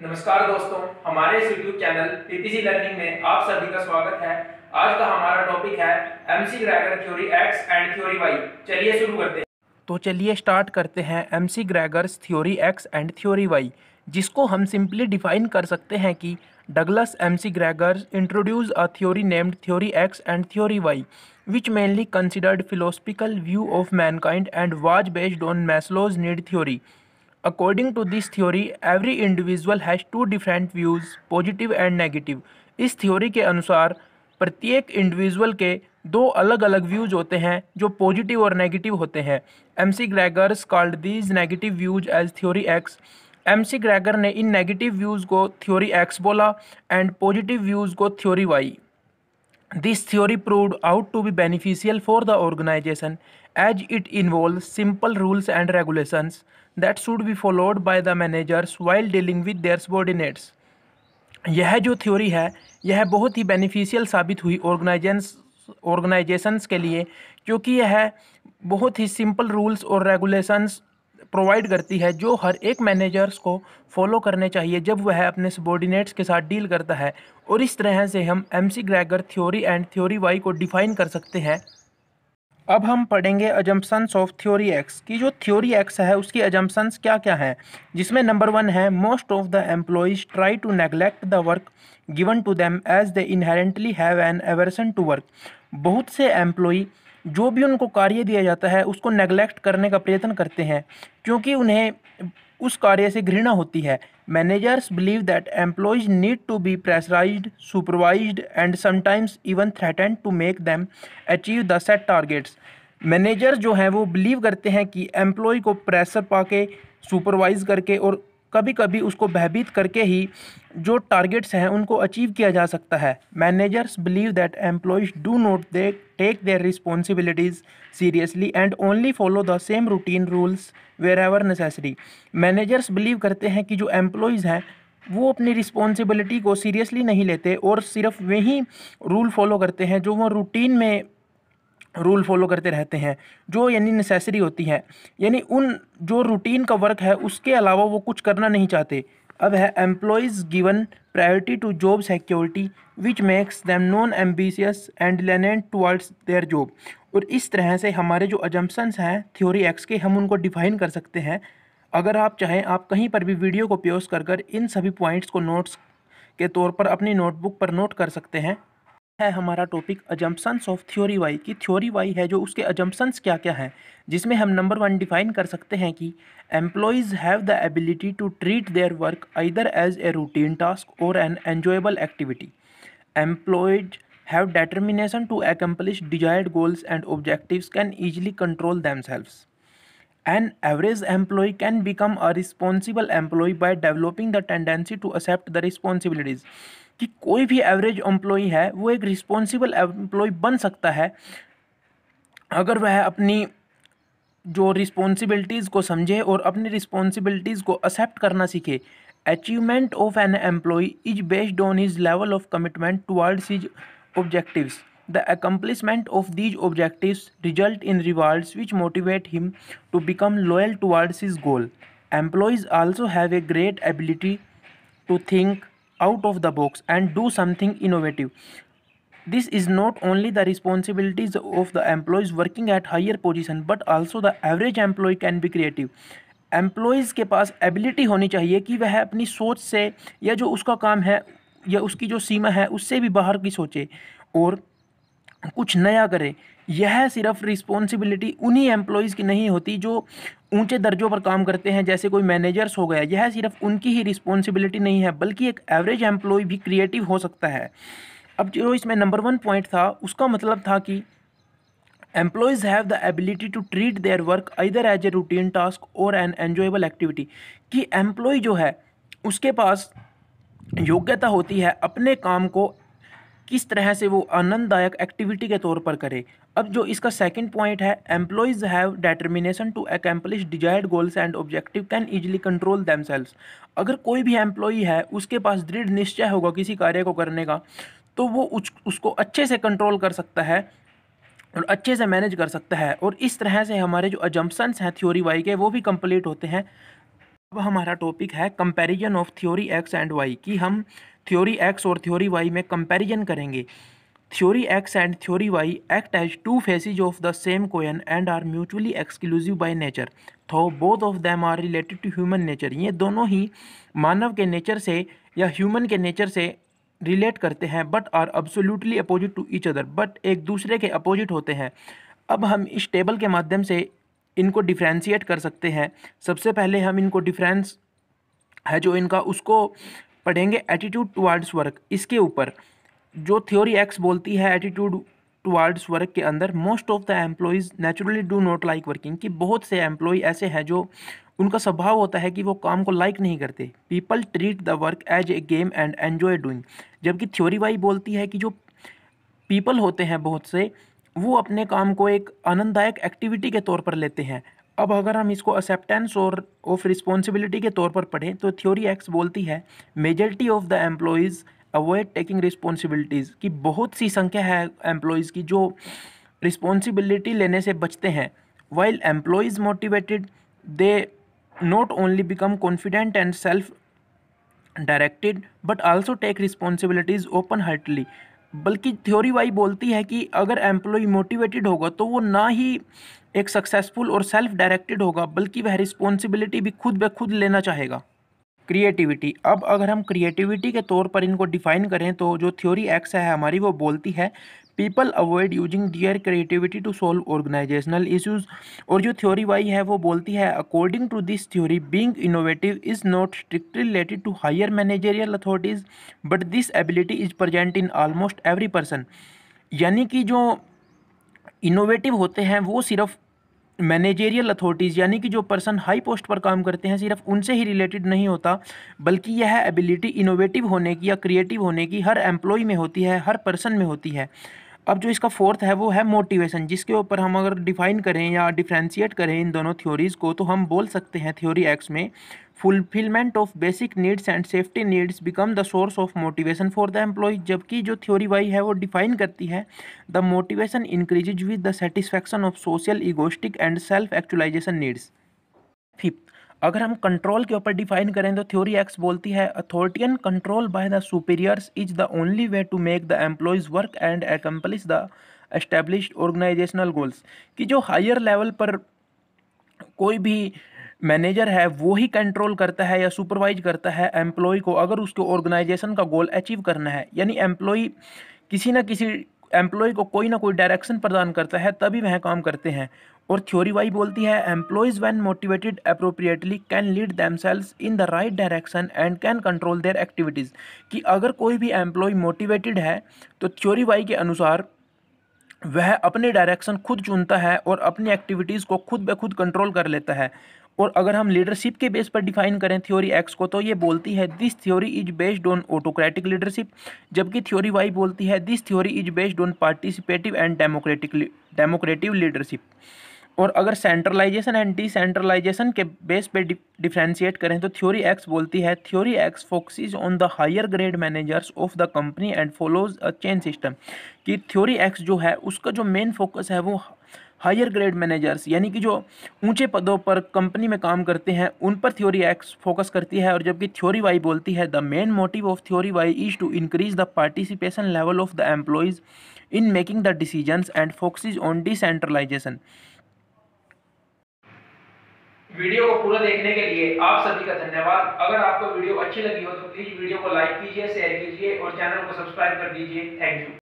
नमस्कार दोस्तों, हमारे इस यूट्यूब चैनल पीपीसी लर्निंग में आप सभी का स्वागत है। आज का हमारा टॉपिक है McGregor theory X and theory Y. चलिए शुरू करते हैं। तो चलिए स्टार्ट करते हैं McGregor's theory X and theory Y, जिसको हम सिंपली डिफाइन कर सकते हैं कि Douglas McGregor's introduce a theory named theory X and theory Y which mainly considered philosophical view of mankind and was based on Maslow's need theory. According to this theory, every individual has two different views, positive and negative. इस theory के अनुसार प्रत्येक individual के दो अलग अलग views होते हैं जो पॉजिटिव और नेगेटिव होते हैं। McGregor's called these negative views as theory X. McGregor ने इन नेगेटिव व्यूज को थ्योरी एक्स बोला एंड पॉजिटिव व्यूज को theory Y. This theory proved out to be beneficial for the organization as it involves simple rules and regulations that should be followed by the managers while dealing with their subordinates. यह जो theory है यह बहुत ही beneficial साबित हुई organisations के लिए, क्योंकि यह बहुत ही सिंपल रूल्स और रेगुलेशंस प्रोवाइड करती है जो हर एक मैनेजर्स को फॉलो करने चाहिए जब वह अपने सबॉर्डिनेट्स के साथ डील करता है। और इस तरह से हम McGregor theory and theory Y को डिफाइन कर सकते हैं। अब हम पढ़ेंगे अजम्पशंस ऑफ थ्योरी एक्स की। जो थ्योरी एक्स है उसकी अजम्पशंस क्या क्या हैं, जिसमें नंबर 1 है most of the employees try to neglect the work given to them as they inherently have an aversion to work. बहुत से एम्प्लॉय जो भी उनको कार्य दिया जाता है उसको नेग्लेक्ट करने का प्रयत्न करते हैं क्योंकि उन्हें उस कार्य से घृणा होती है। Managers believe that employees need to be pressurised, supervised and sometimes even threatened to make them achieve the set targets. Manager जो हैं वो बिलीव करते हैं कि एम्प्लॉय को प्रेशर पाके, सुपरवाइज करके और कभी कभी उसको भयभीत करके ही जो टारगेट्स हैं उनको अचीव किया जा सकता है। Managers believe that employees do not they take their responsibilities seriously and only follow the same routine rules where ever necessary. Managers believe करते हैं कि जो एम्प्लॉयज़ हैं वो अपनी रिस्पॉन्सिबिलिटी को सीरियसली नहीं लेते और सिर्फ वही रूल फॉलो करते हैं जो वो रूटीन में रूल फॉलो करते रहते हैं, जो यानी नेसेसरी होती है, यानी उन जो रूटीन का वर्क है उसके अलावा वो कुछ करना नहीं चाहते। अब है employees given priority to job security which makes them non ambitious and lenient towards their job. और इस तरह से हमारे जो अजम्पशंस हैं थ्योरी एक्स के हम उनको डिफाइन कर सकते हैं। अगर आप चाहें आप कहीं पर भी वीडियो को पॉज कर इन सभी पॉइंट्स को नोट्स के तौर पर अपनी नोटबुक पर नोट कर सकते हैं। है हमारा topic assumptions of theory Y की। थ्योरी वाई है जो उसके अजम्पशंस क्या क्या हैं, जिसमें हम नंबर 1 डिफाइन कर सकते हैं कि employees have the ability to treat their work either as a routine task और an enjoyable activity. Employees have determination to accomplish desired goals and objectives can easily control themselves. An average employee can become a responsible employee by developing the tendency to accept the responsibilities. कि कोई भी average employee है वो एक responsible employ बन सकता है अगर वह अपनी जो रिस्पॉन्सिबिलिटीज़ को समझे और अपनी रिस्पॉन्सिबिलिटीज़ को एक्सेप्ट करना सीखे। Achievement of an employee is based on his level of commitment towards his objectives. The accomplishment of these objectives result in rewards which motivate him to become loyal towards his goal. Employees also have a great ability to think out of the box and do something innovative. This is not only the responsibilities of the employees working at higher position but also the average employee can be creative. Employees के पास ability होनी चाहिए कि वह अपनी सोच से या जो उसका काम है या उसकी जो सीमा है उससे भी बाहर की सोचे और कुछ नया करे। यह सिर्फ रिस्पॉन्सिबिलिटी उन्हीं एम्प्लॉयज़ की नहीं होती जो ऊंचे दर्जों पर काम करते हैं, जैसे कोई मैनेजर्स हो गया, यह सिर्फ उनकी ही रिस्पॉन्सिबिलिटी नहीं है बल्कि एक एवरेज एम्प्लॉय भी क्रिएटिव हो सकता है। अब जो इसमें नंबर 1 पॉइंट था उसका मतलब था कि employees have the ability to treat their work either as a routine task और एन एन्जॉयबल एक्टिविटी। कि एम्प्लॉय जो है उसके पास योग्यता होती है अपने काम को किस तरह से वो आनंददायक एक्टिविटी के तौर पर करे। अब जो इसका सेकंड पॉइंट है employees have determination to accomplish desired goals and objective can easily control themselves. अगर कोई भी एम्प्लॉय है उसके पास दृढ़ निश्चय होगा किसी कार्य को करने का तो वो उसको अच्छे से कंट्रोल कर सकता है और अच्छे से मैनेज कर सकता है। और इस तरह से हमारे जो अजम्पशंस हैं थ्योरी वाई के वो भी कंप्लीट होते हैं। अब हमारा टॉपिक है comparison of theory X and Y, कि हम थ्योरी एक्स और थ्योरी वाई में कंपैरिजन करेंगे। Theory X and theory Y act as two faces of the same coin and are mutually exclusive by nature, तो both of them are related to human nature. ये दोनों ही मानव के nature से या human के nature से relate करते हैं, but are absolutely opposite to each other, but एक दूसरे के अपोजिट होते हैं। अब हम इस टेबल के माध्यम से इनको डिफ्रेंशिएट कर सकते हैं। सबसे पहले हम इनको डिफरेंस है जो इनका उसको पढ़ेंगे एटीट्यूड टुवार्ड्स वर्क। इसके ऊपर जो थ्योरी एक्स बोलती है एटीट्यूड टुवार्ड्स वर्क के अंदर, most of the employees naturally do not like working, कि बहुत से एम्प्लॉय ऐसे हैं जो उनका स्वभाव होता है कि वो काम को लाइक नहीं करते। People treat the work as a game and enjoy doing. जबकि थ्योरी वाई बोलती है कि जो पीपल होते हैं बहुत से, वो अपने काम को एक आनंददायक एक्टिविटी के तौर पर लेते हैं। अब अगर हम इसको एक्सेप्टेंस और ऑफ रिस्पॉन्सिबिलिटी के तौर पर पढ़ें तो थ्योरी एक्स बोलती है majority of the employees avoid taking responsibilities, कि बहुत सी संख्या है एम्प्लॉयज़ की जो रिस्पॉन्सिबिलिटी लेने से बचते हैं। While employees motivated they not only become confident and self directed but also take responsibilities open heartly. बल्कि थ्योरी वाई बोलती है कि अगर एम्प्लॉय मोटिवेटेड होगा तो वो ना ही एक सक्सेसफुल और सेल्फ डायरेक्टेड होगा, बल्कि वह रिस्पॉन्सिबिलिटी भी खुद ब खुद लेना चाहेगा। क्रिएटिविटी, अब अगर हम क्रिएटिविटी के तौर पर इनको डिफाइन करें तो जो थ्योरी एक्स है हमारी वो बोलती है people avoid using their creativity to solve organisational issues. और जो थ्योरी वाई है वो बोलती है according to this theory being innovative is not strictly related to higher managerial authorities but this ability is present in almost every person. यानी कि जो innovative होते हैं वो सिर्फ मैनेजेरियल अथॉरिटीज़ यानी कि जो पर्सन हाई पोस्ट पर काम करते हैं सिर्फ उनसे ही रिलेटेड नहीं होता, बल्कि यह एबिलिटी इनोवेटिव होने की या क्रिएटिव होने की हर एम्प्लॉय में होती है, हर पर्सन में होती है। अब जो इसका फोर्थ है वो है मोटिवेशन, जिसके ऊपर हम अगर डिफाइन करें या डिफ्रेंशिएट करें इन दोनों थ्योरीज़ को तो हम बोल सकते हैं थ्योरी एक्स में fulfilment of basic needs and safety needs become the source of motivation for the employee. जबकि जो थ्योरी वाई है वो डिफाइन करती है the motivation increases with the satisfaction of social egoistic and self actualisation needs. Fifth, अगर हम control के ऊपर डिफाइन करें तो थ्योरी एक्स बोलती है authoritarian control by the superiors is the only way to make the employees work and accomplish the established organisational goals. कि जो हायर लेवल पर कोई भी मैनेजर है वो ही कंट्रोल करता है या सुपरवाइज करता है एम्प्लॉय को अगर उसके ऑर्गेनाइजेशन का गोल अचीव करना है। यानी एम्प्लॉय किसी न किसी एम्प्लॉय को कोई ना कोई डायरेक्शन प्रदान करता है तभी वह काम करते हैं। और थ्योरी वाई बोलती है employees when motivated appropriately can lead themselves in the right direction and can control their activities. कि अगर कोई भी एम्प्लॉय मोटिवेटेड है तो थ्योरी वाई के अनुसार वह अपने डायरेक्शन खुद चुनता है और अपनी एक्टिविटीज़ को खुद ब खुद कंट्रोल कर लेता है। और अगर हम लीडरशिप के बेस पर डिफाइन करें थ्योरी एक्स को तो ये बोलती है this theory is based on autocratic leadership. जबकि थ्योरी वाई बोलती है this theory is based on participative and democratic leadership. और अगर सेंट्रलाइजेशन एंड डिसेंट्रलाइजेशन के बेस पे डिफ्रेंशिएट करें तो थ्योरी एक्स बोलती है theory X focuses on the higher grade managers of the company and follows a chain system. कि theory X जो है उसका जो मेन फोकस है वो हायर ग्रेड मैनेजर्स यानी कि जो ऊंचे पदों पर कंपनी में काम करते हैं उन पर थ्योरी एक्स फोकस करती है। और जबकि थ्योरी वाई बोलती है the main motive of theory Y is to increase the participation level of the employees in making the decisions and focuses on decentralisation. Video को पूरा देखने के लिए आप सभी का धन्यवाद। अगर आपको वीडियो अच्छी लगी हो तो प्लीज वीडियो को लाइक कीजिए, शेयर कीजिए और चैनल को सब्सक्राइब कर दीजिए। Thank you.